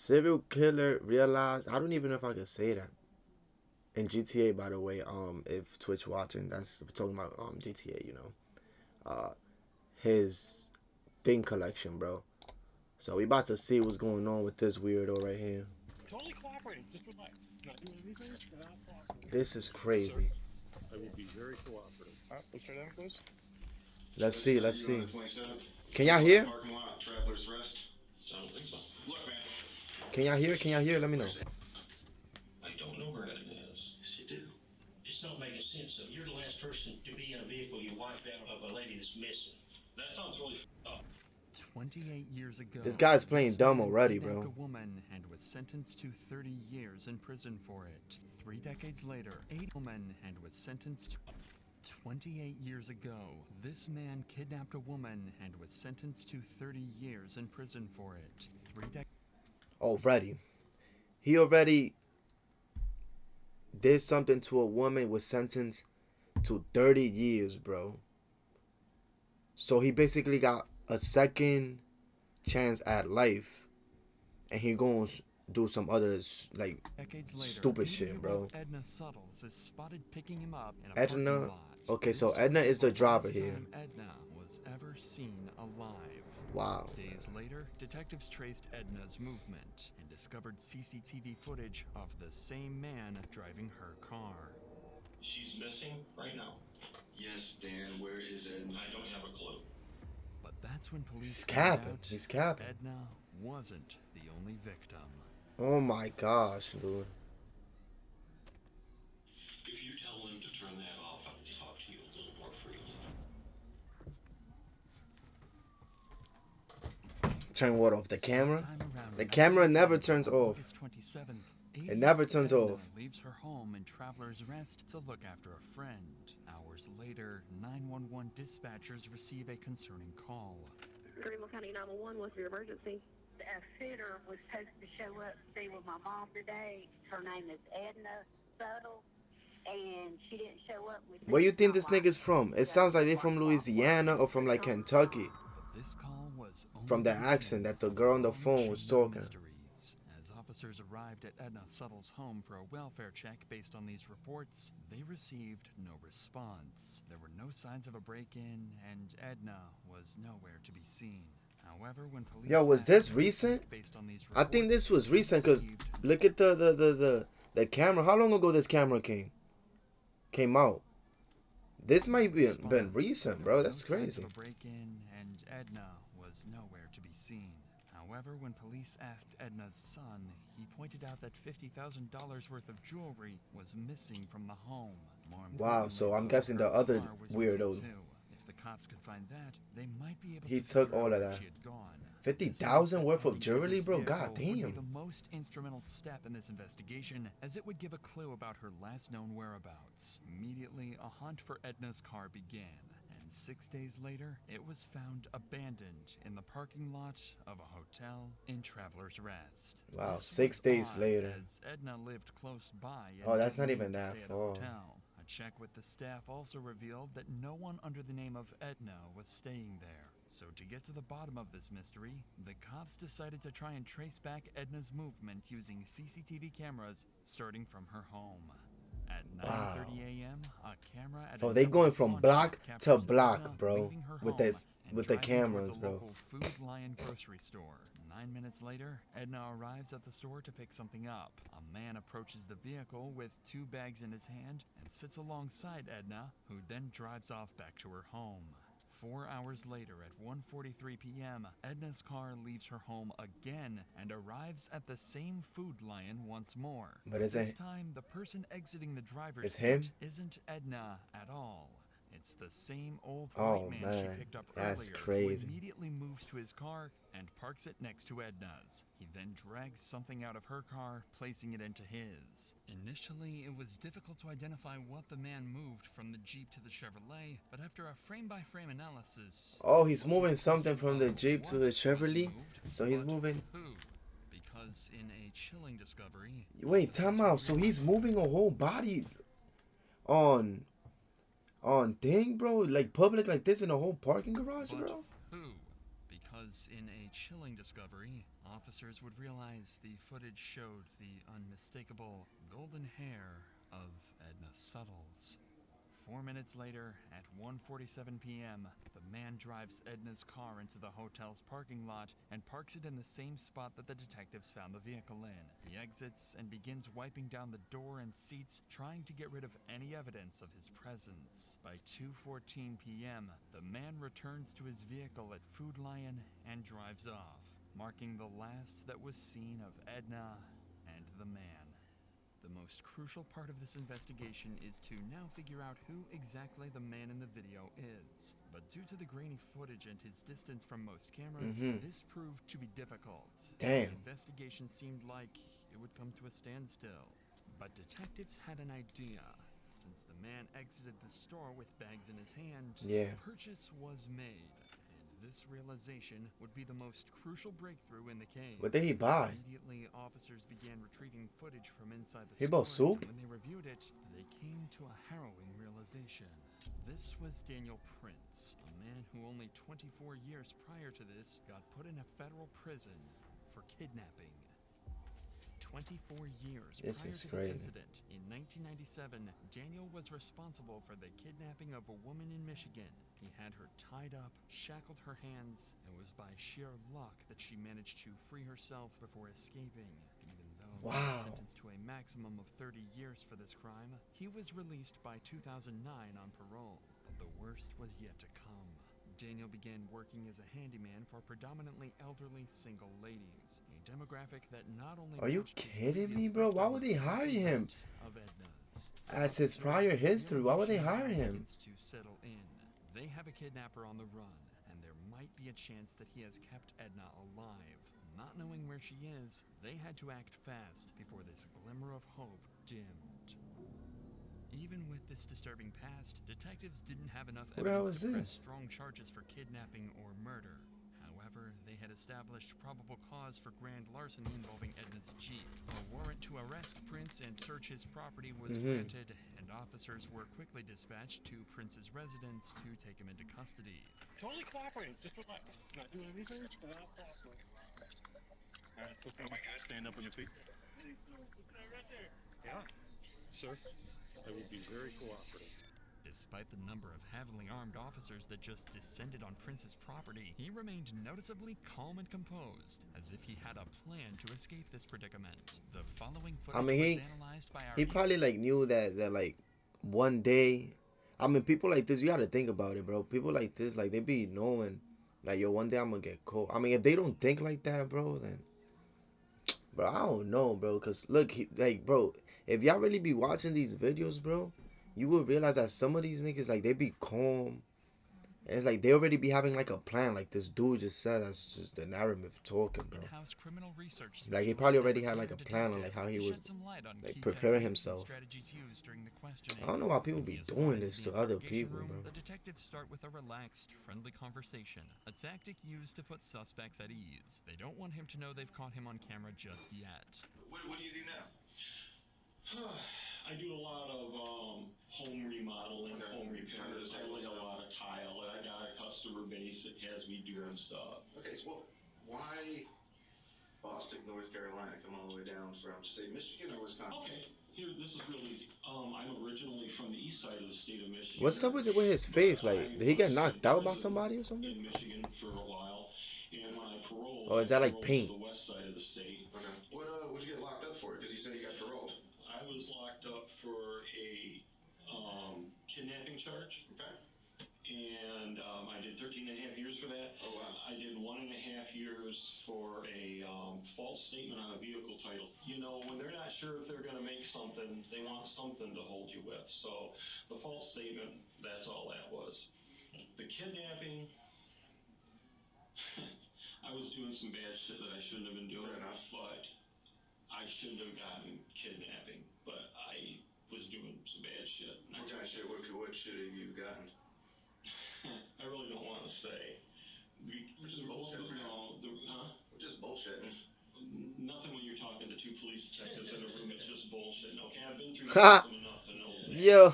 Serial killer realized. I don't even know if I could say that. In GTA, by the way, if Twitch watching, that's we're talking about GTA. His thing collection, bro. So we about to see what's going on with this weirdo right here. Totally cooperating. Just relax. Not doing anything, and I'll cooperate. This is Yes, sir. crazy. I will be very cooperative. All right, let's try down, please. Let's Let's see. start Let's you on see. the 27th. Can y'all hear? Parking lot, Travelers Rest. I don't think so. Look, man. Can y'all hear? Can y'all hear? Let me know. I don't know where that is. Yes, you do. It's not making sense, though. You're the last person to be in a vehicle you wiped out of a lady that's missing. That sounds really up. 28 years ago, This guy's playing this dumb man already, kidnapped bro. a woman and was sentenced to 30 years in prison for it. 3 decades later, a woman and was sentenced. 28 years ago, this man kidnapped a woman and was sentenced to 30 years in prison for it. 3 decades. Already, he already did something to a woman, was sentenced to 30 years, bro. So he basically got a second chance at life, and he gonna do some other like Decades later, stupid shit, bro. Edna Suttles is spotted picking him up in a Edna. parking lot. Okay, so This Edna was is the the driver last here. time Edna was ever seen alive. Wow. Days later, detectives traced Edna's movement and discovered CCTV footage of the same man driving her car. She's missing right now. Yes, Dan, where is Edna? I don't have a clue. But that's when police He's found capping. out He's capping. Edna wasn't the only victim. Oh my gosh, dude. If you tell them to turn that off, I can talk to you a little more freely. Turn what off? The camera? Sometime around The camera never turns off. August 27th, It never turns Edna off. leaves her home in Travelers Rest to look after a friend. Hours later, 911 dispatchers receive a concerning call. Greenville County 911, what's your emergency? A fitter was supposed to show up to stay with my mom today. Her name is Edna Subtle, and she didn't show up with me. Where you think this nigga's from? It sounds like they're from Louisiana or from like Kentucky. But this call was only From the the accent beginning that the girl on the of a phone long was chain of talking. mysteries. As officers arrived at Edna Suttle's home for a welfare check based on these reports, they received no response. There were no signs of a break-in, and Edna was nowhere to be seen. However, when police Yo, was asked this for a recent? check based on these I think reports, this was they recent because received look at the camera. How long ago this camera came out? This might be been recent, bro. That's no signs crazy. of a break-in, and Edna was nowhere to be seen. However, when police asked Edna's son, he pointed out that $50,000 worth of jewelry was missing from the home. More Wow, so importantly, I'm guessing the her other car was weirdo, missing too. If the cops could find that, they might be able he to took figure all out of where that. she had gone. 50,000 worth of Finding jewelry, Edna's bro. vehicle God would be damn. the most instrumental step in this investigation, as it would give a clue about her last known whereabouts. Immediately, a hunt for Edna's car began, and 6 days later, it was found abandoned in the parking lot of a hotel in Travelers Rest. Wow, This 6 was days odd, later. as Edna lived close by and Oh, that's didn't not need even to that stay at a far. hotel. A check with the staff also revealed that no one under the name of Edna was staying there. So to get to the bottom of this mystery, the cops decided to try and trace back Edna's movement using CCTV cameras starting from her home. At 9:30 a.m., a camera at So a they nearby going from pawn block shop to captures block, Edna bro, leaving her with home this and with the driving towards cameras, a bro. local Food Lion grocery store. 9 minutes later, Edna arrives at the store to pick something up. A man approaches the vehicle with 2 bags in his hand and sits alongside Edna, who then drives off back to her home. 4 hours later, at 1:43 p.m., Edna's car leaves her home again and arrives at the same Food Lion once more. But is this it? time, the person exiting the driver's It's him? seat isn't Edna at all. It's the same old Oh, white man she man, picked up that's earlier, crazy. who immediately moves to his car and parks it next to Edna's. He then drags something out of her car, placing it into his. Initially, it was difficult to identify what the man moved from the Jeep to the Chevrolet, but after a frame-by-frame analysis... Oh, he's moving something from the Jeep to the what was Chevrolet. moved, So he's but moving. who? Because in a chilling discovery... Wait, time out. So he's moving a whole body on thing, bro? Like public like this in a whole parking garage, But bro? who? Because because in a chilling discovery, officers would realize the footage showed the unmistakable golden hair of Edna Suttles. 4 minutes later, at 1:47 p.m., the man drives Edna's car into the hotel's parking lot and parks it in the same spot that the detectives found the vehicle in. He exits and begins wiping down the door and seats, trying to get rid of any evidence of his presence. By 2:14 p.m., the man returns to his vehicle at Food Lion and drives off, marking the last that was seen of Edna and the man. The most crucial part of this investigation is to now figure out who exactly the man in the video is. But due to the grainy footage and his distance from most cameras, this proved to be difficult. Damn. The investigation seemed like it would come to a standstill. But detectives had an idea. Since the man exited the store with bags in his hand, Yeah. a purchase was made. This realization would be the most crucial breakthrough in the case. What did he buy? Immediately, officers began retrieving footage from inside the He store. bought soup? When they reviewed it, they came to a harrowing realization. This was Daniel Prince, a man who only 24 years prior to this got put in a federal prison for kidnapping. 24 years This prior is to crazy. this incident, in 1997, Daniel was responsible for the kidnapping of a woman in Michigan. He had her tied up, shackled her hands, and it was by sheer luck that she managed to free herself before escaping. Even though he was sentenced to a maximum of 30 years for this crime, he was released by 2009 on parole. But the worst was yet to come. Daniel began working as a handyman for predominantly elderly single ladies, a demographic that not only Are you matched his kidding previous me, bro? Why would they victim, hire but him? of Edna's. As his prior history, why would they hire him? To settle in. They have a kidnapper on the run, and there might be a chance that he has kept Edna alive. Not knowing where she is, they had to act fast before this glimmer of hope dimmed. Even with this disturbing past, detectives didn't have enough What the hell evidence is to press this? strong charges for kidnapping or murder. However, they had established probable cause for grand larceny involving Edna's Jeep. A warrant to arrest Prince and search his property was granted, and officers were quickly dispatched to Prince's residence to take him into custody. Totally cooperating. Just relax. Not doing anything. Not possible. Alright, stand up on your feet. Right there. Yeah. Sir, I will be very cooperative. Despite the number of heavily armed officers that just descended on Prince's property, he remained noticeably calm and composed, as if he had a plan to escape this predicament. The following footage was analyzed by our he probably like knew that like one day, I mean, people like this, you gotta think about it, bro. People like this, like they be knowing, like, yo, one day I'm gonna get caught. I mean, if they don't think like that, bro, then, bro, I don't know, bro. Cause look, like, bro, if y'all really be watching these videos, bro, you will realize that some of these niggas, like, they be calm. And it's like they already be having like a plan. Like this dude just said, that's just the narrative talking, bro. In-house criminal research Like he probably already had like a plan on like how he was like preparing himself. I don't know why people be doing this to other people, bro. The detectives start with a relaxed, friendly conversation, a tactic used to put suspects at ease. They don't want him to know they've caught him on camera just yet. What do you do now? I do a lot of home remodeling, home repairs. I lay a lot of tile. I got a customer base that has me doing stuff. Okay, so why Boston, North Carolina, come all the way down from, say, Michigan or Wisconsin? Okay, here, this is really easy. I'm originally from the east side of the state of Michigan. What's up with his face? Like, did he get knocked out by somebody or something? In Michigan for a while, and when I paroled, Or is that like I paint? paroled to the west side of the state. Okay. What'd you get locked up for? Because you said you got paroled. I was locked up for a kidnapping charge. Okay. And I did 13 and a half years for that. Oh, wow. I did 1.5 years for a false statement on a vehicle title. You know, when they're not sure if they're going to make something, they want something to hold you with. So the false statement, that's all that was. The kidnapping, I was doing some bad shit that I shouldn't have been doing. Fair enough. But I shouldn't have gotten kidnapping. But I was doing some bad shit. What kind of shit? What should have you gotten? I really don't want to say. We're just bullshitting. We're just bullshitting. Nothing when you're talking to two police detectives in a room. It's just bullshit. Okay, I've been through Ha! system enough to know that. Yo,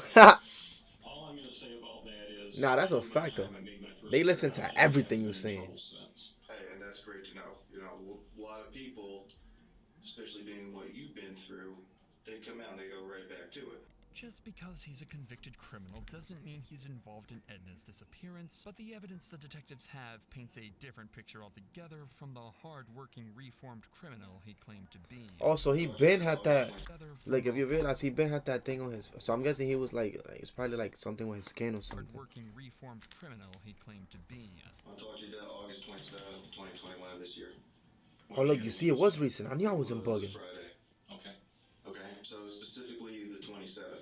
All I'm gonna say about that is. nah, that's a fact though. They listen to everything you're saying. Hey, people, especially being what you've been through, they come out and they go right back to it. Just because he's a convicted criminal doesn't mean he's involved in Edna's disappearance, but the evidence the detectives have paints a different picture altogether from the hard-working, reformed criminal he claimed to be. Also, he been had that. Like, if you realize, he been had that thing on his. So I'm guessing he was like it's probably like something with his skin or something. Hard-working, reformed criminal he claimed to be. I'll talk to you about August 27th, 2021 this year. Oh look, you see, it was recent. I knew I wasn't bugging. Friday. Okay, so specifically the 27th.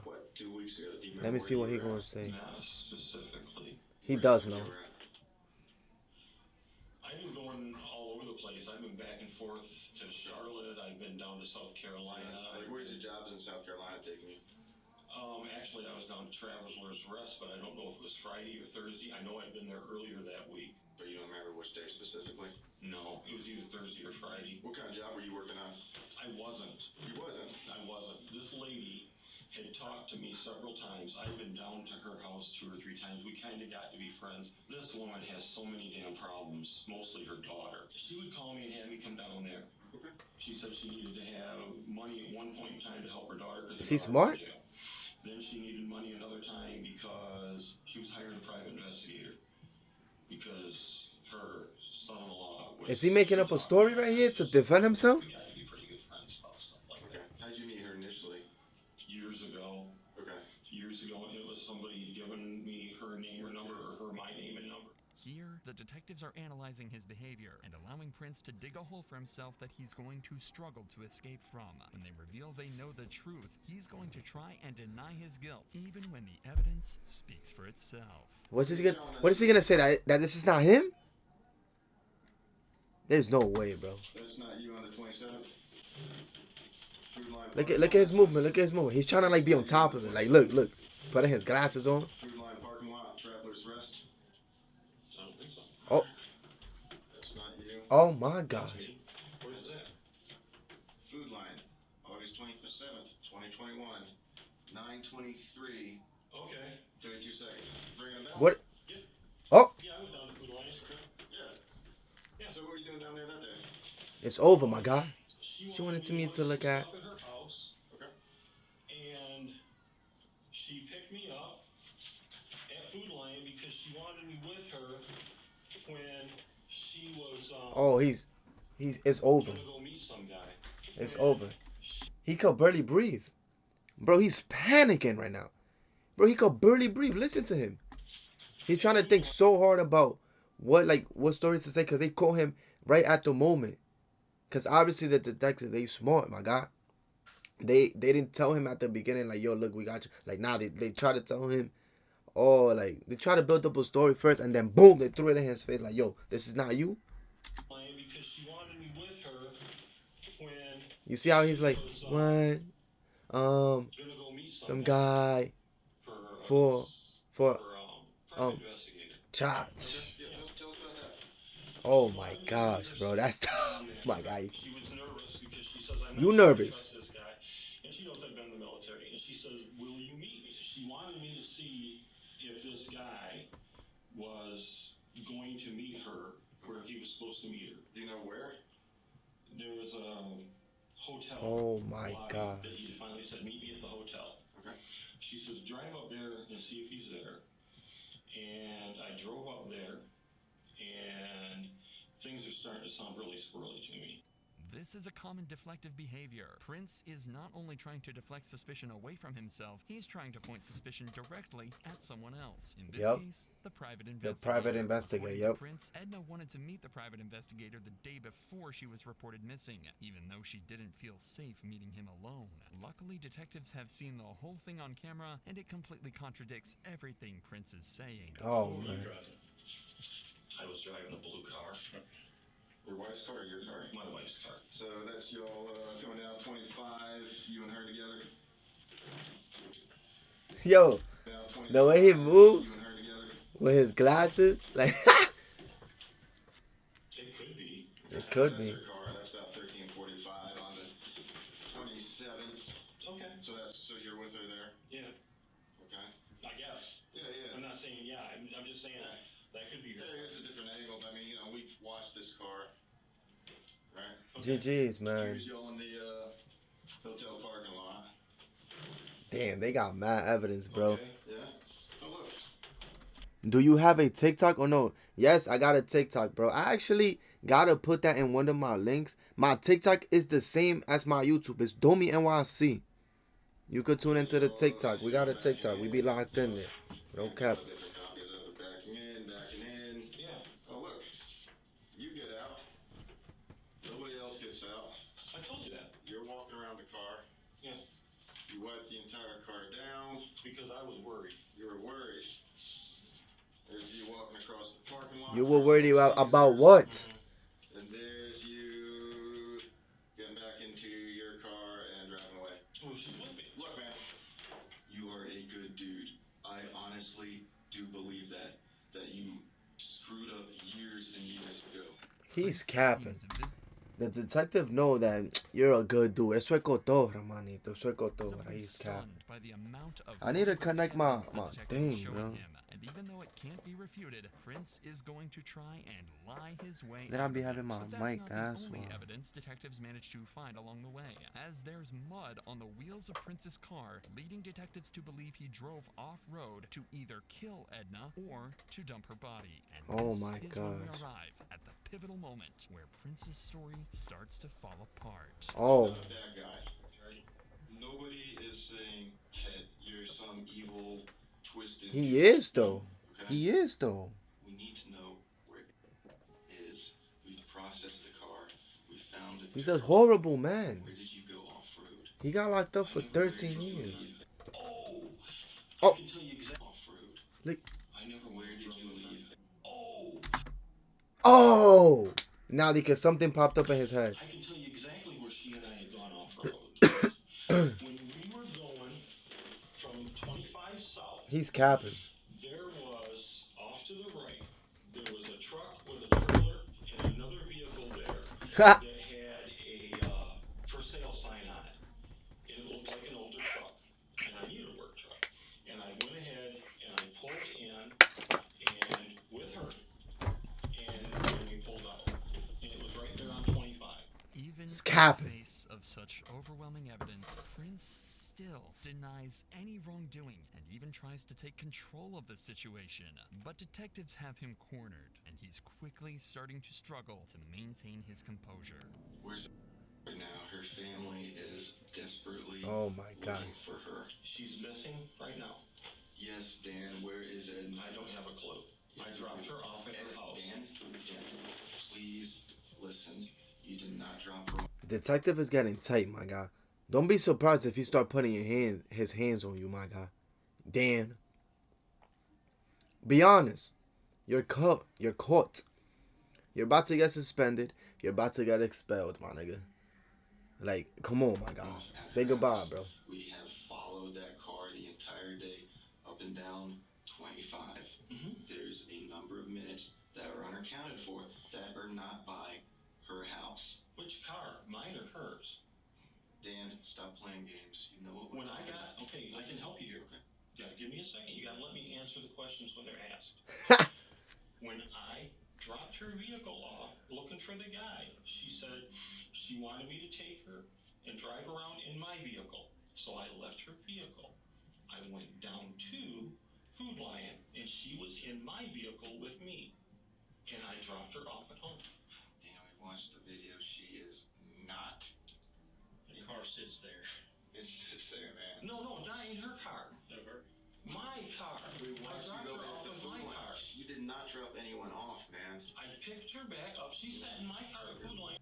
What, 2 weeks ago? Do you remember Let me see where what he you were gonna at? say. Not specifically. He does know. I've been going all over the place. I've been back and forth to Charlotte. I've been down to South Carolina. Like, where's your jobs in South Carolina taking you? Actually, I was down to Travelers Rest, but I don't know if it was Friday or Thursday. I know I'd been there earlier that week. But you don't remember which day specifically? No, it was either Thursday or Friday. What kind of job were you working on? I wasn't. You wasn't? I wasn't. This lady had talked to me several times. I've been down to her house 2 or 3 times. We kind of got to be friends. This woman has so many damn problems, mostly her daughter. She would call me and have me come down there. Okay. She said she needed to have money at one point in time to help her daughter. Is he smart? Then she needed money another time because she was hiring a private investigator. Because her son-in-law was... Is he making up a story right here to defend himself? We got to be pretty good friends about stuff like that. How'd you meet her initially? Years ago. Okay. Years ago, it was somebody giving me her name or number, or her my name and number. Here, the detectives are analyzing his behavior and allowing Prince to dig a hole for himself that he's going to struggle to escape from. When they reveal they know the truth, he's going to try and deny his guilt, even when the evidence speaks for itself. What is he gonna say, that this is not him? There's no way, bro. That's not you on the 27th? Look at his movement. Look at his movement. He's trying to like be on top of it. Like, look, putting his glasses on. Food line parking lot, Travelers Rest. I don't think so. Oh, That's not you. oh my gosh. Where is that? Food line, August 27th, 2021. 9:23. Okay. 32 seconds. Ringing a bell? What? Oh, Yeah, I went down to Food Alliance. Yeah. Yeah, so what were you doing down there that day? it's over, my guy. She wanted me to look at. Up at her house. Okay. And she picked me up at Food Lion because she wanted me with her when she was Oh, it's over. gonna go meet some guy. It's over. He could barely breathe. Bro, he's panicking right now. Bro, he could barely breathe. Listen to him. He's trying to think so hard about what stories to say because they caught him right at the moment. Because obviously the detective, they smart, my guy. They didn't tell him at the beginning, like, yo, look, we got you. Like, nah, they try to tell him, oh, like, they try to build up a story first, and then, boom, they threw it in his face, like, yo, this is not you. Because she wanted me with her when You see how he's like, what? gonna go meet Some guy for investigator. charge. Yeah, tell us about that. Oh my gosh, bro, that's tough, my guy. She was nervous because she says, I'm You not nervous? trust this guy. And she knows I've been in the military. And she says, will you meet me? She wanted me to see if this guy was going to meet her where he was supposed to meet her. Do you know where? There was a hotel. Oh my lobby gosh. That he finally said, meet me at the hotel. Okay. She says, drive up there and see if he's there. And I drove up there, and things are starting to sound really squirrely to me. This is a common deflective behavior. Prince is not only trying to deflect suspicion away from himself, he's trying to point suspicion directly at someone else. In this case, the private investigator. The private investigator, According to yep. Prince, Edna wanted to meet the private investigator the day before she was reported missing, even though she didn't feel safe meeting him alone. Luckily, detectives have seen the whole thing on camera, and it completely contradicts everything Prince is saying. Oh man. I was driving a blue car. Your wife's car or your car? My wife's car. So that's y'all coming down 25, you and her together? Yo, Down 25, the way he moves you and her together? with his glasses, like, It could be. it could be. That's her car. That's about 13:45 on the 27th. Okay. So you're with her there? Yeah. Okay. I guess. Yeah. I'm not saying yeah. I'm just saying that could be her. Yeah, it's a different angle. I mean, we've watched this car GG's, man. Here's y'all in the hotel parking lot. Damn, they got mad evidence, bro. Okay. Yeah. Oh, look. Do you have a TikTok or no? Yes, I got a TikTok, bro. I actually gotta put that in one of my links. My TikTok is the same as my YouTube. It's DOMIIREACTS. You could tune into the TikTok. We got a TikTok. We be locked in there. No cap. Different copies of it. Backing in. Yeah. Oh, look. You get out. Nobody else gets out. I told you that. You're walking around the car. Yeah. You wipe the entire car down. Because I was worried. You were worried. There's you walking across the parking lot. You were worried about what? And there's you getting back into your car and driving away. Oh, she's with me. Look, man. You are a good dude. I honestly do believe that you screwed up years and years ago. He's capping. The detective know that you're a good dude. Eso es cotorra, manito. Eso es cotorra. He's capping. I need to connect my thing, bro. And even though it can't be refuted, Prince is going to try and lie his way. Then I'll be having my mic. That's not the only evidence detectives managed to find along the way, as there's mud on the wheels of Prince's car, leading detectives to believe he drove off-road to either kill Edna or to dump her body. And oh this my is gosh. when we arrive at the pivotal moment where Prince's story starts to fall apart. Oh. I'm not a bad guy. Right? Nobody is saying that you're some evil, twisted. He is though. Okay? He is though. We need to know where it is. We've processed the car. We found it. He's a horrible man. Where did you go off-road? He got locked up for 13 years. Oh. I can tell you exactly off-road. Like. I never. Where did you leave? Oh. Oh. Now because something popped up in his head. I can tell you exactly where she and I had gone off-road. When we were going from 25 south. He's capping. There was, off to the right, there was a truck with a trailer and another vehicle there that had a for sale sign on it. And it looked like an older truck. And I needed a work truck. And I went ahead and I pulled in and with her. And we pulled out. And it was right there on 25. Even in the face of such overwhelming evidence, Prince still denies any wrongdoing and even tries to take control of the situation. But detectives have him cornered, and he's quickly starting to struggle to maintain his composure. Where's right now? Her family is desperately looking for her. She's missing right now. Yes, Dan. Where is it? I don't have a clue. I dropped her off at her house. Dan, please listen. You did not drop her off. Detective is getting tight, my guy. Don't be surprised if you start putting his hands on you, my guy. Dan. Be honest. You're caught. You're caught. You're about to get suspended. You're about to get expelled, my nigga. Like, come on, my guy. Say goodbye, bro. We have followed that car the entire day, up and down 25. There's a number of minutes that are unaccounted for that are not by her house. Which car? Mine or hers? Dan, stop playing games. You know what? When I got, okay, I can help you here. Okay. You gotta give me a second. You gotta let me answer the questions when they're asked. When I dropped her vehicle off, looking for the guy, she said she wanted me to take her and drive around in my vehicle. So I left her vehicle. I went down to Food Lion, and she was in my vehicle with me. And I dropped her off at home. Dan, we watched the video. She is not. The car sits there. It sits there, man. No, not in her car. Never. My car. We watched you go back to my car. You did not drop anyone off, man. I picked her back up. She sat in my car at Food Lion.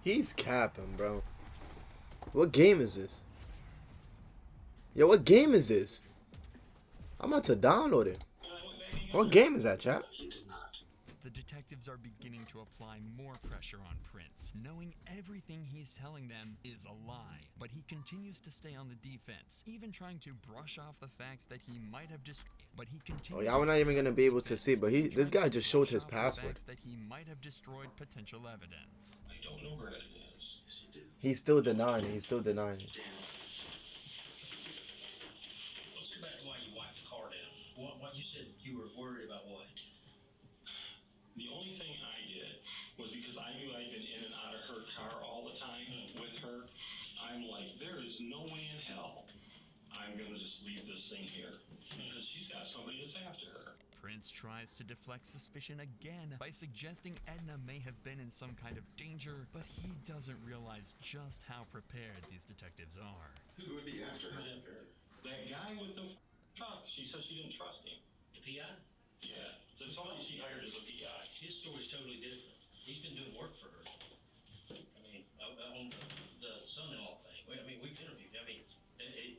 He's capping, bro. What game is this? Yo, what game is this? I'm about to download it. What game is that, chat? The detectives are beginning to apply more pressure on Prince, knowing everything he's telling them is a lie. But he continues to stay on the defense, even trying to brush off the facts that he might have just. But he continues. Oh, y'all were not even gonna be able to see, but this guy just showed his password. That he might have destroyed potential evidence. I don't know where it is. Yes, you do. He's still denying it. He's still denying it. Let's go back to why you wiped the car down. What you said you were worried about what? The only thing I did was because I knew I'd been in and out of her car there's no way in hell I'm gonna just leave this thing here. Because she's got somebody that's after her. Prince tries to deflect suspicion again by suggesting Edna may have been in some kind of danger, but he doesn't realize just how prepared these detectives are. Who would be after her? That guy with the truck. She said she didn't trust him. The PI? Yeah. That's somebody she hired as a PI. His story's totally different. He's been doing work for her. I mean, on the son-in-law thing. I mean, we've interviewed. I mean,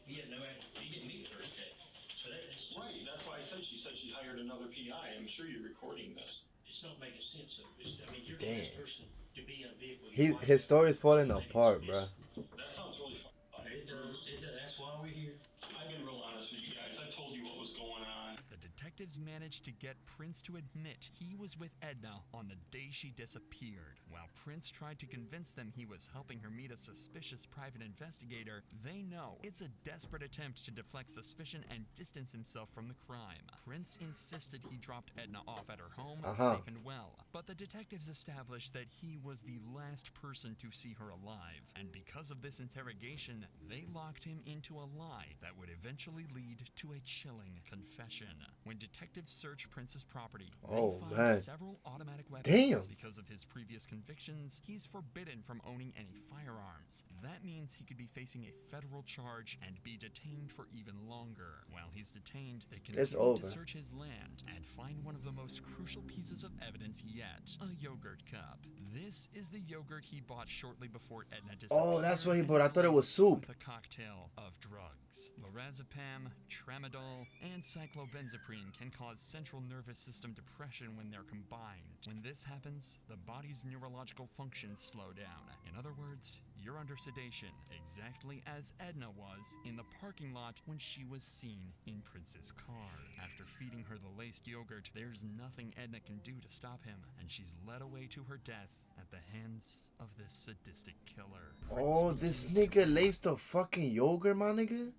he had no idea. He didn't meet her today. So that's Right. That's why I said she hired another PI. I'm sure you're recording this. it's not making sense. I mean, you're the Damn. last person to be in a vehicle. His story's falling apart, bro. That sounds really fun. It does. That's why we're here. I've been real honest with you guys. I told you what was going on. The detectives managed to get Prince to admit he was with Edna on the day she disappeared. While Prince tried to convince them he was helping her meet a suspicious private investigator, they know it's a desperate attempt to deflect suspicion and distance himself from the crime. Prince insisted he dropped Edna off at her home, safe and well, but the detectives established that he was the last person to see her alive, and because of this interrogation, they locked him into a lie that would eventually lead to a chilling confession. When detectives search Prince's property, they find several automatic weapons. Because of his previous convictions, he's forbidden from owning any firearms. That means he could be facing a federal charge and be detained for even longer. While he's detained, they continue to search his land and find one of the most crucial pieces of evidence yet, a yogurt cup. This is the yogurt he bought shortly before Edna disappeared. Oh, that's what he bought. I thought it was soup. With a cocktail of drugs. Lorazepam, tramadol, and cyclobenzaprine can cause central nervous system depression when they're combined. When this happens, the body's neurological functions slow down. In other words, you're under sedation, exactly as Edna was in the parking lot when she was seen in Prince's car. After feeding her the laced yogurt, there's nothing Edna can do to stop him, and she's led away to her death at the hands of this sadistic killer. Oh, this nigga laced a fucking yogurt, my nigga?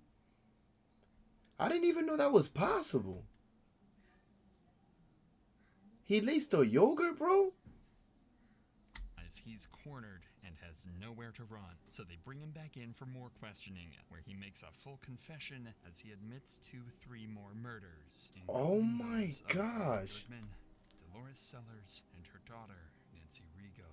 I didn't even know that was possible. He laced a yogurt, bro? As he's cornered and has nowhere to run, so they bring him back in for more questioning, where he makes a full confession as he admits to 3 more murders. Oh my gosh. Goodman, Dolores Sellers, and her daughter, Nancy Rigo.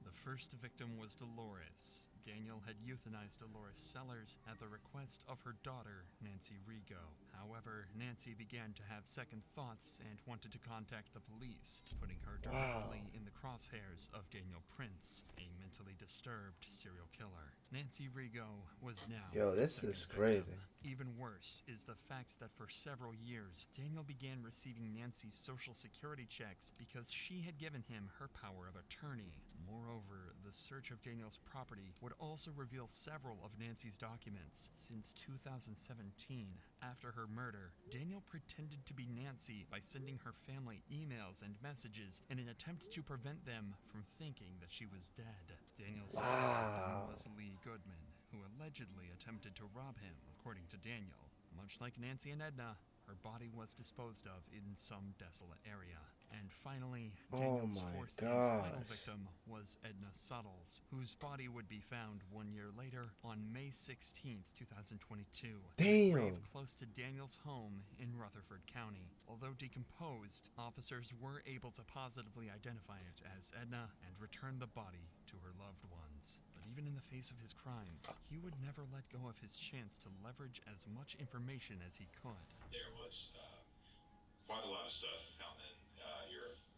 The first victim was Dolores. Daniel had euthanized Dolores Sellers at the request of her daughter, Nancy Rigo. However, Nancy began to have second thoughts and wanted to contact the police, putting her directly in the crosshairs of Daniel Prince, a mentally disturbed serial killer. Nancy Rigo was now this is crazy. Even worse is the fact that for several years, Daniel began receiving Nancy's social security checks because she had given him her power of attorney. Moreover, the search of Daniel's property would also reveal several of Nancy's documents. Since 2017, after her murder, Daniel pretended to be Nancy by sending her family emails and messages in an attempt to prevent them from thinking that she was dead. Daniel's son was Lee Goodman, who allegedly attempted to rob him, according to Daniel. Much like Nancy and Edna, her body was disposed of in some desolate area. And finally, Daniel's fourth and final victim was Edna Suttles, whose body would be found 1 year later on May 16th, 2022. Damn. Grave close to Daniel's home in Rutherford County. Although decomposed, officers were able to positively identify it as Edna and return the body to her loved ones. But even in the face of his crimes, he would never let go of his chance to leverage as much information as he could. There was quite a lot of stuff found in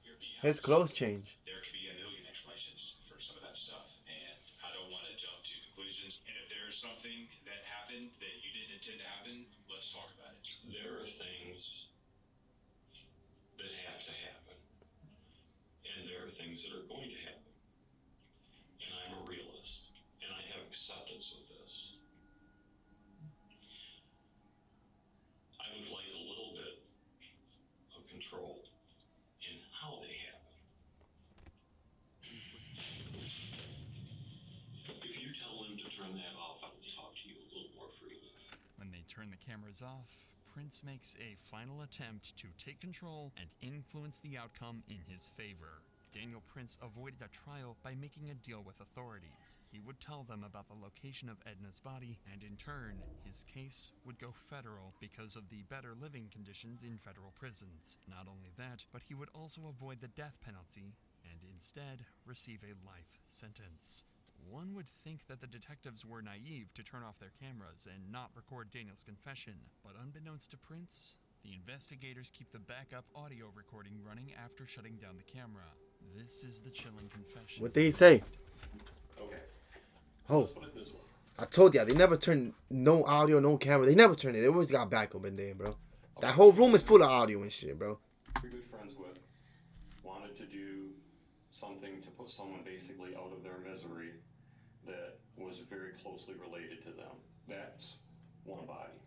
your behalf. His clothes changed. There could be a million explanations for some of that stuff, and I don't want to jump to conclusions. And if there's something that happened that you didn't intend to happen, let's talk about it. There are things that have to happen, and there are things that are going to happen. And I'm a realist, and I have acceptance with this. I would like a little bit of control in how they happen. If you tell them to turn that off, I will talk to you a little more freely. When they turn the cameras off, Prince makes a final attempt to take control and influence the outcome in his favor. Daniel Prince avoided a trial by making a deal with authorities. He would tell them about the location of Edna's body, and in turn, his case would go federal because of the better living conditions in federal prisons. Not only that, but he would also avoid the death penalty and instead receive a life sentence. One would think that the detectives were naive to turn off their cameras and not record Daniel's confession, but unbeknownst to Prince, the investigators keep the backup audio recording running after shutting down the camera. This is the chilling confession. What did he say? Okay. Oh, Let's put it this way. I told ya, they never turn no audio, no camera. They never turn it. They always got backup in there, bro. That whole room is full of audio and shit, bro. You're good friends with, wanted to do something to put someone basically out of their misery that was very closely related to them. That's one body.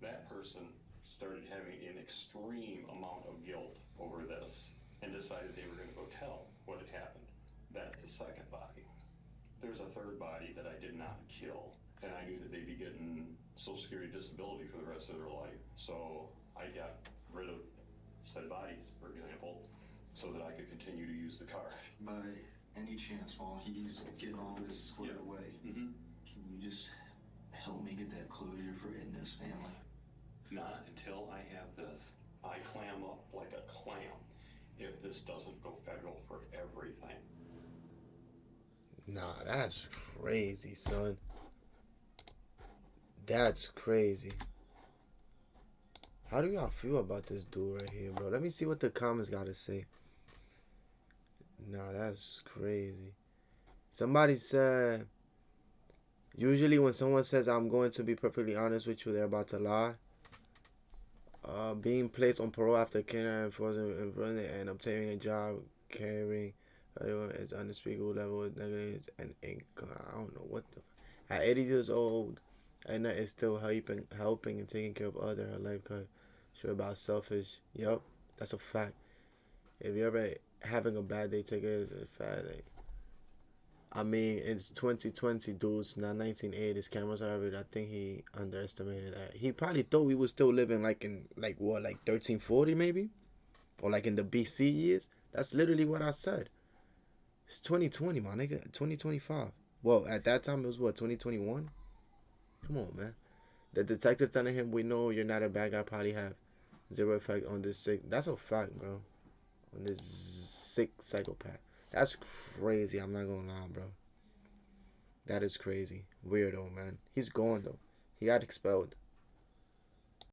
That person started having an extreme amount of guilt over this and decided they were going to go tell what had happened. That's the second body. There's a third body that I did not kill, and I knew that they'd be getting Social Security disability for the rest of their life. So I got rid of said bodies, for example, so that I could continue to use the car. By any chance, while he's getting all this squared away, Mm-hmm. can you just help me get that closure for Edna's family? Not until I have this. I clam up like a clam if this doesn't go federal for everything. Nah, that's crazy, son. That's crazy. How do y'all feel about this dude right here, bro? Let me see what the comments gotta say. Nah, that's crazy. Somebody said, usually when someone says, I'm going to be perfectly honest with you, they're about to lie. Being placed on parole after killing and obtaining a job carrying its unspeakable level of negligence and income. I don't know what the. At 80 years old, Edna is still helping and taking care of others. Her life cut short about selfish. Yup, that's a fact. If you're ever having a bad day, take it as a fact. I mean, it's 2020, dudes, not 1980s. Cameras are everywhere. I think he underestimated that. He probably thought we was still living like in, like, what, like 1340 maybe? Or like in the BC years? That's literally what I said. It's 2020, my nigga. 2025. Well, at that time, it was what, 2021? Come on, man. The detective telling him, we know you're not a bad guy, probably have zero effect on this sick. That's a fact, bro. On this sick psychopath. That's crazy. I'm not gonna lie, bro. That is crazy. Weirdo, man. He's gone, though. He got expelled.